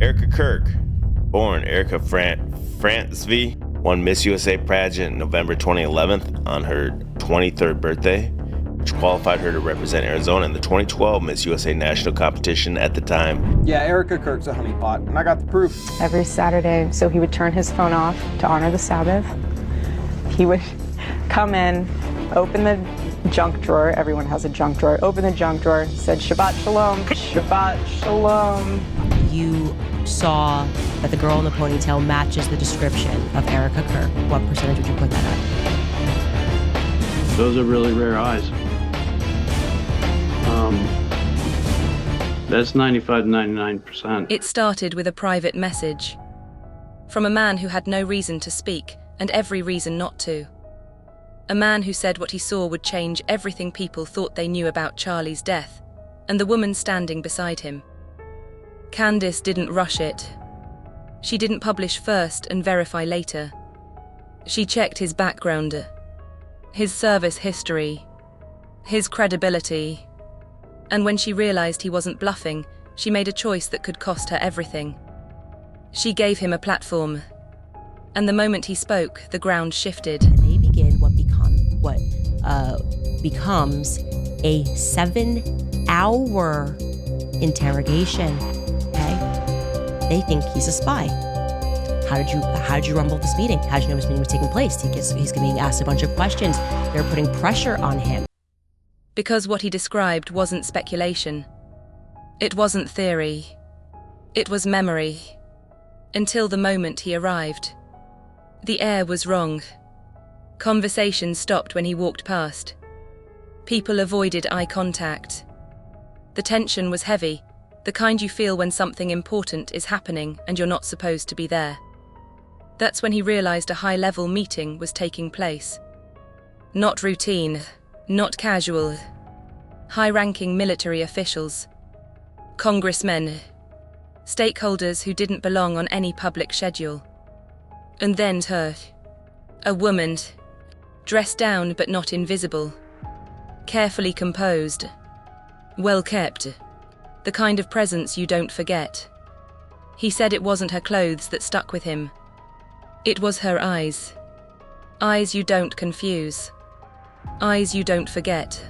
Erica Kirk, born Erica Francevy, won Miss USA pageant November 2011 on her 23rd birthday, which qualified her to represent Arizona in the 2012 Miss USA national competition at the time. Yeah, Erica Kirk's a honeypot, and I got the proof. Every Saturday, so he would turn his phone off to honor the Sabbath. He would come in, open the junk drawer. Everyone has a junk drawer. Open the junk drawer, said Shabbat Shalom, Shabbat Shalom. You saw that the girl in the ponytail matches the description of Erica Kirk. What percentage would you put that at? Those are really rare eyes. That's 95 to 99%. It started with a private message from a man who had no reason to speak and every reason not to. A man who said what he saw would change everything people thought they knew about Charlie's death, and the woman standing beside him. Candace didn't rush it. She didn't publish first and verify later. She checked his background, his service history, his credibility. And when she realized he wasn't bluffing, she made a choice that could cost her everything. She gave him a platform. And the moment he spoke, the ground shifted. And they begin what becomes a 7-hour interrogation. Okay? They think he's a spy. How did you rumble this meeting? How did you know this meeting was taking place? He's being asked a bunch of questions. They're putting pressure on him. Because what he described wasn't speculation. It wasn't theory. It was memory. Until the moment he arrived. The air was wrong. Conversation stopped when he walked past. People avoided eye contact. The tension was heavy, the kind you feel when something important is happening and you're not supposed to be there. That's when he realized a high-level meeting was taking place. Not routine, not casual. High-ranking military officials, congressmen, stakeholders who didn't belong on any public schedule. And then her, a woman, dressed down but not invisible, carefully composed, well kept, the kind of presence you don't forget. He said it wasn't her clothes that stuck with him. It was her eyes. Eyes you don't confuse. Eyes you don't forget.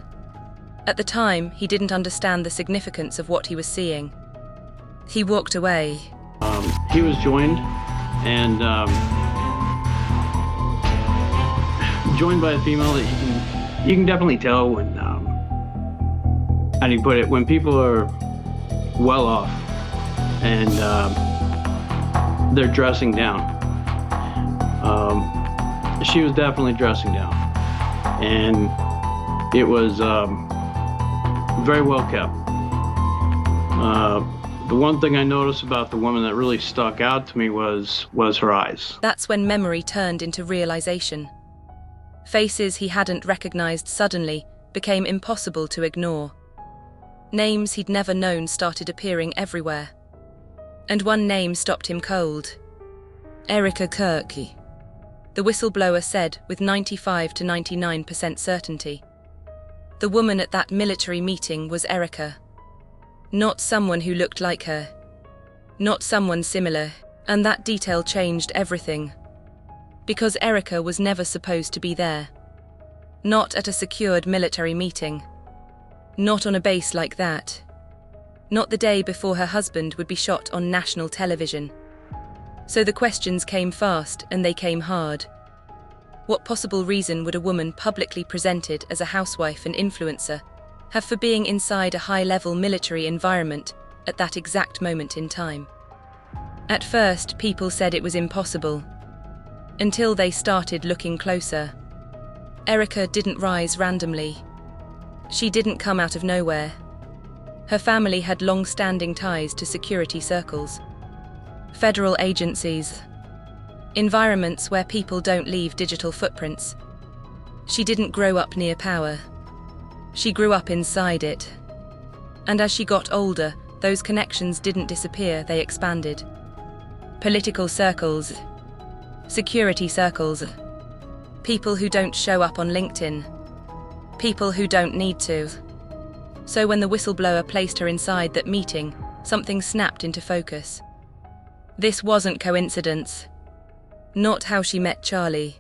At the time, he didn't understand the significance of what he was seeing. He walked away. He was joined, and joined by a female that you can definitely tell when, how do you put it, when people are well off and they're dressing down. She was definitely dressing down, and it was very well kept. The one thing I noticed about the woman that really stuck out to me was her eyes. That's when memory turned into realization. Faces he hadn't recognized suddenly became impossible to ignore. Names he'd never known started appearing everywhere. And one name stopped him cold. Erica Kirk. The whistleblower said with 95 to 99% certainty. The woman at that military meeting was Erica. Not someone who looked like her. Not someone similar. And that detail changed everything. Because Erica was never supposed to be there. Not at a secured military meeting. Not on a base like that. Not the day before her husband would be shot on national television. So the questions came fast and they came hard. What possible reason would a woman publicly presented as a housewife and influencer have for being inside a high-level military environment at that exact moment in time? At first, people said it was impossible. Until they started looking closer. Erica didn't rise randomly. She didn't come out of nowhere. Her family had long-standing ties to security circles, federal agencies, environments where people don't leave digital footprints. She didn't grow up near power. She grew up inside it. And as she got older, those connections didn't disappear, they expanded. Political circles, security circles, people who don't show up on LinkedIn, people who don't need to. So when the whistleblower placed her inside that meeting, something snapped into focus. This wasn't coincidence. Not how she met Charlie.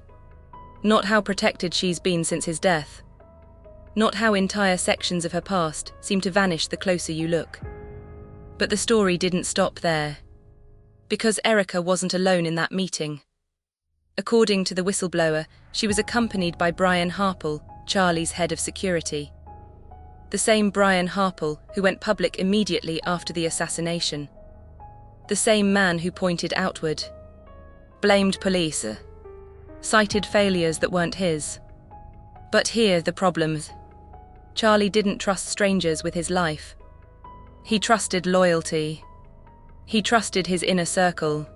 Not how protected she's been since his death. Not how entire sections of her past seem to vanish the closer you look. But the story didn't stop there. Because Erica wasn't alone in that meeting. According to the whistleblower, she was accompanied by Brian Harple, Charlie's head of security. The same Brian Harple who went public immediately after the assassination. The same man who pointed outward. Blamed police. Cited failures that weren't his. But here the problem. Charlie didn't trust strangers with his life. He trusted loyalty. He trusted his inner circle.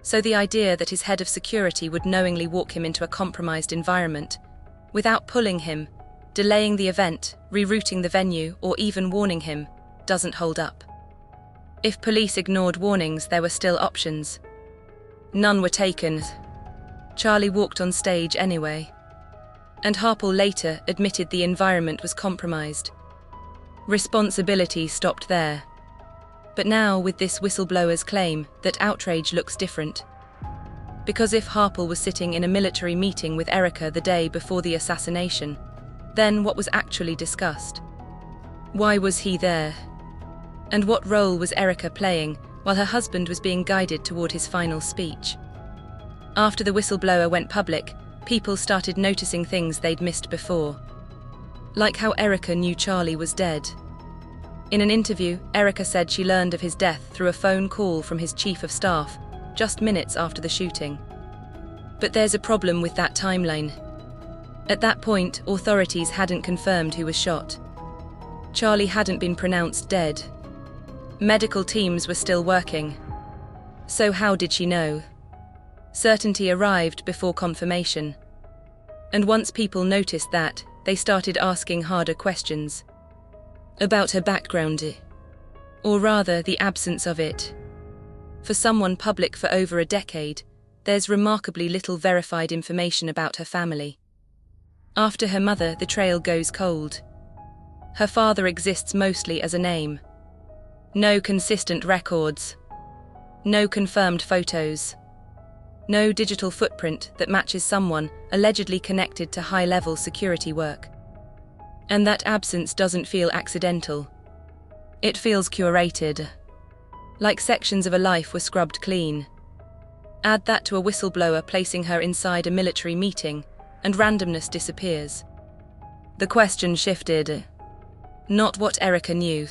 So the idea that his head of security would knowingly walk him into a compromised environment, without pulling him, delaying the event, rerouting the venue, or even warning him, doesn't hold up. If police ignored warnings, there were still options. None were taken. Charlie walked on stage anyway. And Harple later admitted the environment was compromised. Responsibility stopped there. But now, with this whistleblower's claim, that outrage looks different. Because if Harple was sitting in a military meeting with Erica the day before the assassination, then what was actually discussed? Why was he there? And what role was Erica playing while her husband was being guided toward his final speech? After the whistleblower went public, people started noticing things they'd missed before. Like how Erica knew Charlie was dead. In an interview, Erica said she learned of his death through a phone call from his chief of staff, just minutes after the shooting. But there's a problem with that timeline. At that point, authorities hadn't confirmed who was shot. Charlie hadn't been pronounced dead. Medical teams were still working. So how did she know? Certainty arrived before confirmation. And once people noticed that, they started asking harder questions. About her background. Or rather, the absence of it. For someone public for over a decade, there's remarkably little verified information about her family. After her mother, the trail goes cold. Her father exists mostly as a name. No consistent records. No confirmed photos. No digital footprint that matches someone allegedly connected to high-level security work. And that absence doesn't feel accidental. It feels curated. Like sections of a life were scrubbed clean. Add that to a whistleblower placing her inside a military meeting, and randomness disappears. The question shifted. Not what Erica knew,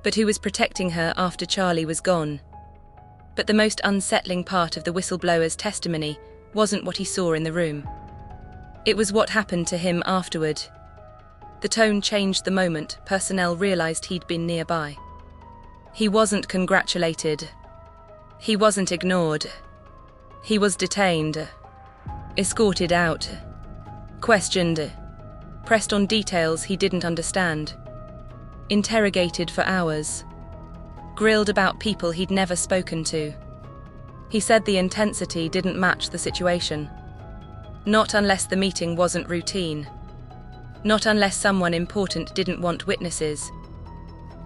but who was protecting her after Charlie was gone. But the most unsettling part of the whistleblower's testimony wasn't what he saw in the room. It was what happened to him afterward. The tone changed the moment personnel realized he'd been nearby. He wasn't congratulated. He wasn't ignored. He was detained. Escorted out. Questioned. Pressed on details he didn't understand. Interrogated for hours. Grilled about people he'd never spoken to. He said the intensity didn't match the situation. Not unless the meeting wasn't routine. Not unless someone important didn't want witnesses.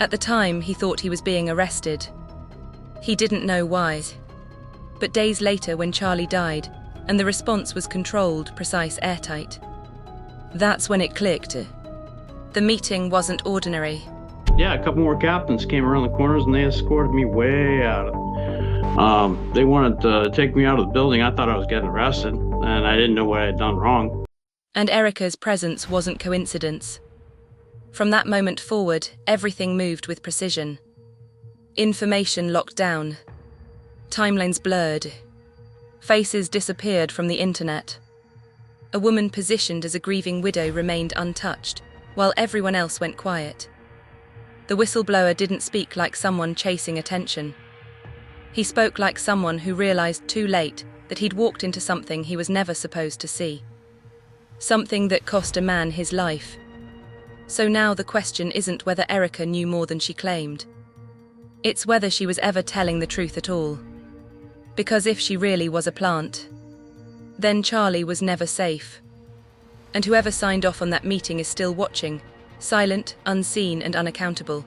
At the time, he thought he was being arrested. He didn't know why. But days later, when Charlie died, and the response was controlled, precise, airtight, that's when it clicked. The meeting wasn't ordinary. Yeah, a couple more captains came around the corners and they escorted me way out of it. They wanted to take me out of the building. I thought I was getting arrested, and I didn't know what I had done wrong. And Erica's presence wasn't coincidence. From that moment forward, everything moved with precision. Information locked down. Timelines blurred. Faces disappeared from the internet. A woman positioned as a grieving widow remained untouched, while everyone else went quiet. The whistleblower didn't speak like someone chasing attention. He spoke like someone who realized too late that he'd walked into something he was never supposed to see. Something that cost a man his life. So now the question isn't whether Erica knew more than she claimed. It's whether she was ever telling the truth at all. Because if she really was a plant, then Charlie was never safe. And whoever signed off on that meeting is still watching, silent, unseen, and unaccountable.